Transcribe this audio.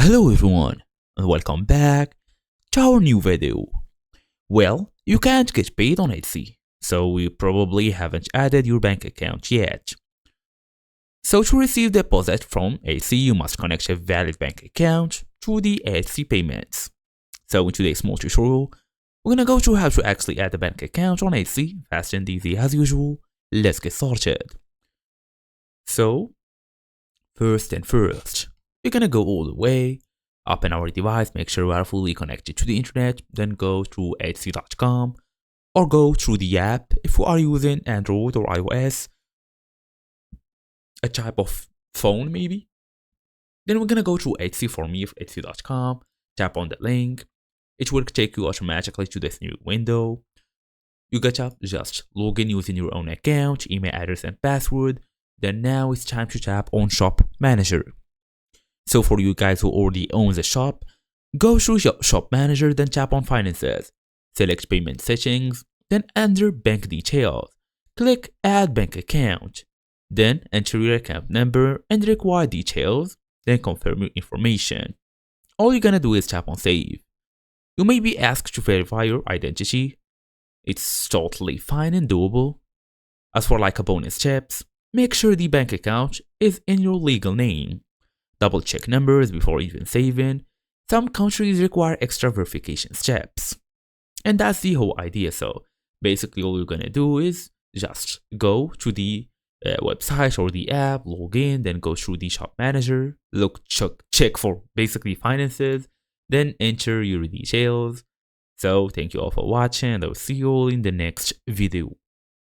Hello everyone, and welcome back to our new video. Well, you can't get paid on Etsy, so you probably haven't added your bank account yet. So to receive deposit from Etsy, you must connect a valid bank account to the Etsy payments. So in today's small tutorial, we're gonna go through how to actually add a bank account on Etsy, fast and easy as usual. Let's get started. So, first, we're gonna go all the way, open our device, make sure we are fully connected to the internet, then go to Etsy.com or go through the app if you are using Android or iOS, a type of phone maybe. Then we're gonna go to Etsy for me, Etsy.com, tap on the link. It will take you automatically to this new window. You gotta just log in using your own account, email address and password. Then now it's time to tap on Shop Manager. So for you guys who already own the shop, go through Shop Manager, then tap on Finances. Select Payment Settings, then enter Bank Details. Click Add Bank Account. Then enter your account number and required details, then confirm your information. All you're gonna do is tap on Save. You may be asked to verify your identity. It's totally fine and doable. As for like a bonus tips, make sure the bank account is in your legal name. Double check numbers before even saving. Some countries require extra verification steps. And that's the whole idea. So basically all you're gonna do is just go to the website or the app, log in, then go through the shop manager, check for basically finances, then enter your details. So thank you all for watching and I'll see you all in the next video.